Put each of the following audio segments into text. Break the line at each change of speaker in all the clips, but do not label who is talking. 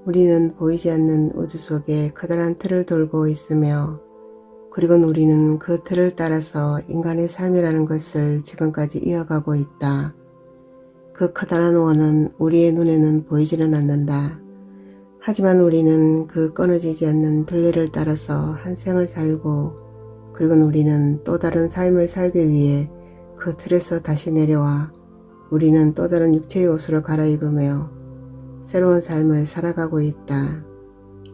우리는 보이지 않는 우주 속에 커다란 틀을 돌고 있으며 그리고 우리는 그 틀을 따라서 인간의 삶이라는 것을 지금까지 이어가고 있다. 그 커다란 원은 우리의 눈에는 보이지는 않는다. 하지만 우리는 그 끊어지지 않는 둘레를 따라서 한 생을 살고 그리고 우리는 또 다른 삶을 살기 위해 그 틀에서 다시 내려와 우리는 또 다른 육체의 옷으로 갈아입으며 새로운 삶을 살아가고 있다.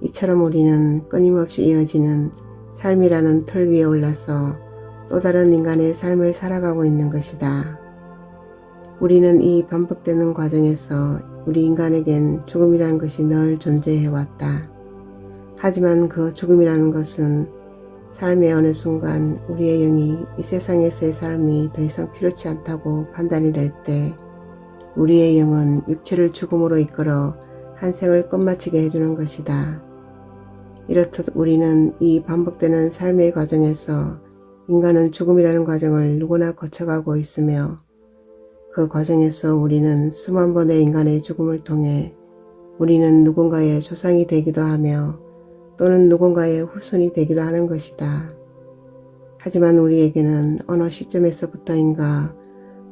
이처럼 우리는 끊임없이 이어지는 삶이라는 틀 위에 올라서 또 다른 인간의 삶을 살아가고 있는 것이다. 우리는 이 반복되는 과정에서 우리 인간에겐 죽음이라는 것이 늘 존재해왔다. 하지만 그 죽음이라는 것은 삶의 어느 순간 우리의 영이 이 세상에서의 삶이 더 이상 필요치 않다고 판단이 될 때 우리의 영은 육체를 죽음으로 이끌어 한 생을 끝마치게 해주는 것이다. 이렇듯 우리는 이 반복되는 삶의 과정에서 인간은 죽음이라는 과정을 누구나 거쳐가고 있으며 그 과정에서 우리는 수만 번의 인간의 죽음을 통해 우리는 누군가의 조상이 되기도 하며 또는 누군가의 후손이 되기도 하는 것이다. 하지만 우리에게는 어느 시점에서부터인가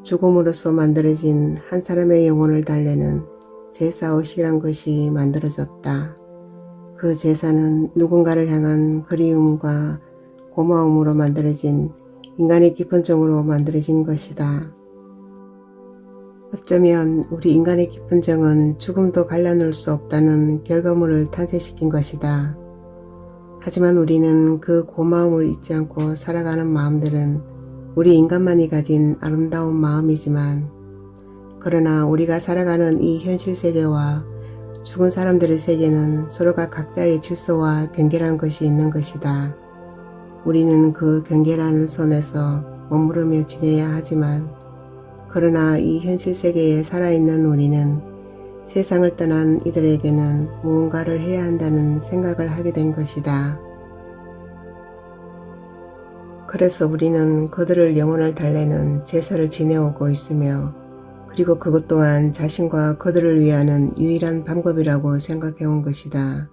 죽음으로써 만들어진 한 사람의 영혼을 달래는 제사의식이란 것이 만들어졌다. 그 제사는 누군가를 향한 그리움과 고마움으로 만들어진 인간의 깊은 정으로 만들어진 것이다. 어쩌면 우리 인간의 깊은 정은 죽음도 갈라놓을 수 없다는 결과물을 탄생시킨 것이다. 하지만 우리는 그 고마움을 잊지 않고 살아가는 마음들은 우리 인간만이 가진 아름다운 마음이지만 그러나 우리가 살아가는 이 현실 세계와 죽은 사람들의 세계는 서로가 각자의 질서와 경계라는 것이 있는 것이다. 우리는 그 경계라는 선에서 머무르며 지내야 하지만 그러나 이 현실 세계에 살아있는 우리는 세상을 떠난 이들에게는 무언가를 해야 한다는 생각을 하게 된 것이다. 그래서 우리는 그들을 영혼을 달래는 제사를 지내오고 있으며 그리고 그것 또한 자신과 그들을 위하는 유일한 방법이라고 생각해온 것이다.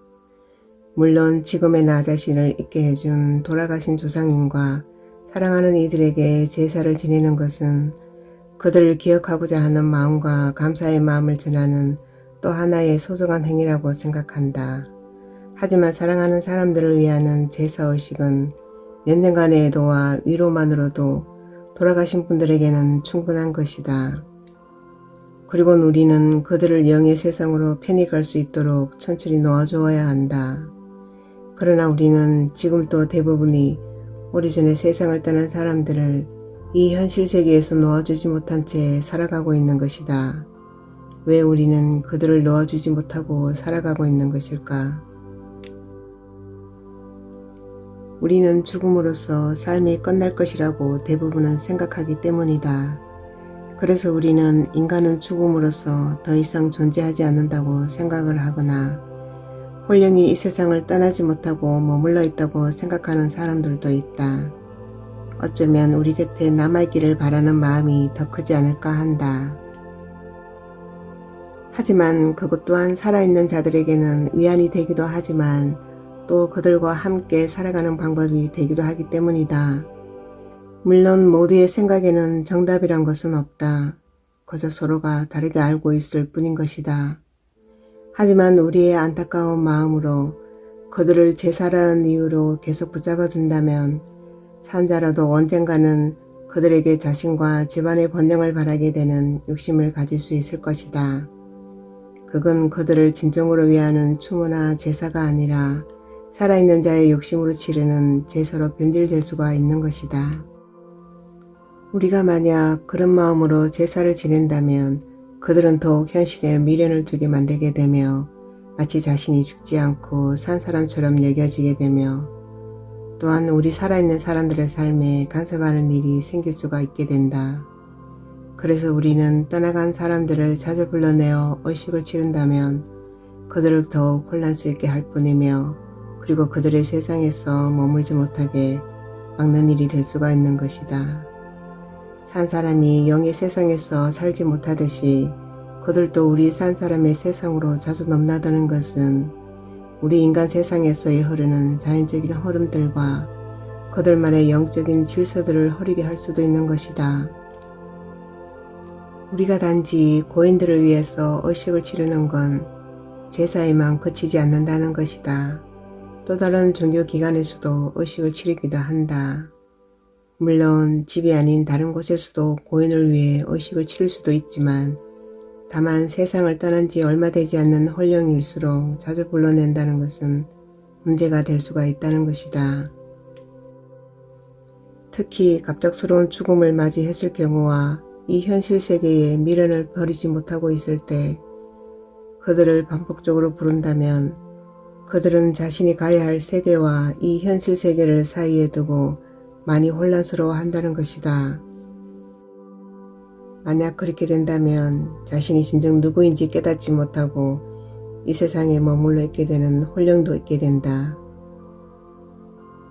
물론 지금의 나 자신을 잊게 해준 돌아가신 조상님과 사랑하는 이들에게 제사를 지내는 것은 그들을 기억하고자 하는 마음과 감사의 마음을 전하는 또 하나의 소중한 행위라고 생각한다. 하지만 사랑하는 사람들을 위하는 제사의식은 몇 년간의 애도와 위로만으로도 돌아가신 분들에게는 충분한 것이다. 그리고 우리는 그들을 영의 세상으로 편히 갈 수 있도록 천천히 놓아주어야 한다. 그러나 우리는 지금도 대부분이 오래전에 세상을 떠난 사람들을 이 현실 세계에서 놓아주지 못한 채 살아가고 있는 것이다. 왜 우리는 그들을 놓아주지 못하고 살아가고 있는 것일까? 우리는 죽음으로써 삶이 끝날 것이라고 대부분은 생각하기 때문이다. 그래서 우리는 인간은 죽음으로써 더 이상 존재하지 않는다고 생각을 하거나 홀령이 이 세상을 떠나지 못하고 머물러 있다고 생각하는 사람들도 있다. 어쩌면 우리 곁에 남아있기를 바라는 마음이 더 크지 않을까 한다. 하지만 그것 또한 살아있는 자들에게는 위안이 되기도 하지만 또 그들과 함께 살아가는 방법이 되기도 하기 때문이다. 물론 모두의 생각에는 정답이란 것은 없다. 그저 서로가 다르게 알고 있을 뿐인 것이다. 하지만 우리의 안타까운 마음으로 그들을 제사라는 이유로 계속 붙잡아 둔다면 산자라도 언젠가는 그들에게 자신과 집안의 번영을 바라게 되는 욕심을 가질 수 있을 것이다. 그건 그들을 진정으로 위하는 추모나 제사가 아니라 살아있는 자의 욕심으로 치르는 제사로 변질될 수가 있는 것이다. 우리가 만약 그런 마음으로 제사를 지낸다면 그들은 더욱 현실에 미련을 두게 만들게 되며 마치 자신이 죽지 않고 산 사람처럼 여겨지게 되며 또한 우리 살아있는 사람들의 삶에 간섭하는 일이 생길 수가 있게 된다. 그래서 우리는 떠나간 사람들을 자주 불러내어 의식을 치른다면 그들을 더욱 혼란스럽게 할 뿐이며 그리고 그들의 세상에서 머물지 못하게 막는 일이 될 수가 있는 것이다. 산 사람이 영의 세상에서 살지 못하듯이 그들도 우리 산 사람의 세상으로 자주 넘나드는 것은 우리 인간 세상에서의 흐르는 자연적인 흐름들과 그들만의 영적인 질서들을 흐리게 할 수도 있는 것이다. 우리가 단지 고인들을 위해서 의식을 치르는 건 제사에만 그치지 않는다는 것이다. 또 다른 종교기관에서도 의식을 치르기도 한다. 물론 집이 아닌 다른 곳에서도 고인을 위해 의식을 치를 수도 있지만 다만 세상을 떠난 지 얼마 되지 않는 홀령일수록 자주 불러낸다는 것은 문제가 될 수가 있다는 것이다. 특히 갑작스러운 죽음을 맞이했을 경우와 이 현실 세계에 미련을 버리지 못하고 있을 때 그들을 반복적으로 부른다면 그들은 자신이 가야 할 세계와 이 현실 세계를 사이에 두고 많이 혼란스러워 한다는 것이다. 만약 그렇게 된다면 자신이 진정 누구인지 깨닫지 못하고 이 세상에 머물러 있게 되는 혼령도 있게 된다.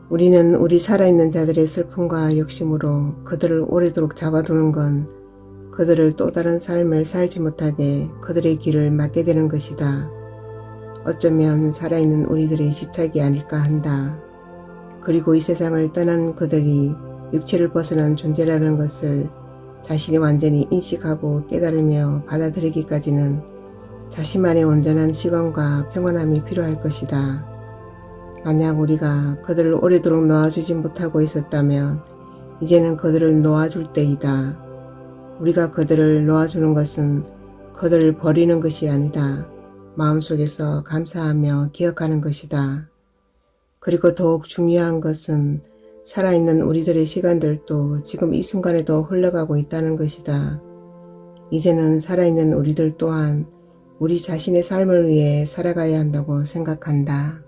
우리는 우리 살아있는 자들의 슬픔과 욕심으로 그들을 오래도록 잡아두는 건 그들을 또 다른 삶을 살지 못하게 그들의 길을 막게 되는 것이다. 어쩌면 살아있는 우리들의 집착이 아닐까 한다. 그리고 이 세상을 떠난 그들이 육체를 벗어난 존재라는 것을 자신이 완전히 인식하고 깨달으며 받아들이기까지는 자신만의 온전한 시간과 평온함이 필요할 것이다. 만약 우리가 그들을 오래도록 놓아주지 못하고 있었다면 이제는 그들을 놓아줄 때이다. 우리가 그들을 놓아주는 것은 그들을 버리는 것이 아니다. 마음속에서 감사하며 기억하는 것이다. 그리고 더욱 중요한 것은 살아있는 우리들의 시간들도 지금 이 순간에도 흘러가고 있다는 것이다. 이제는 살아있는 우리들 또한 우리 자신의 삶을 위해 살아가야 한다고 생각한다.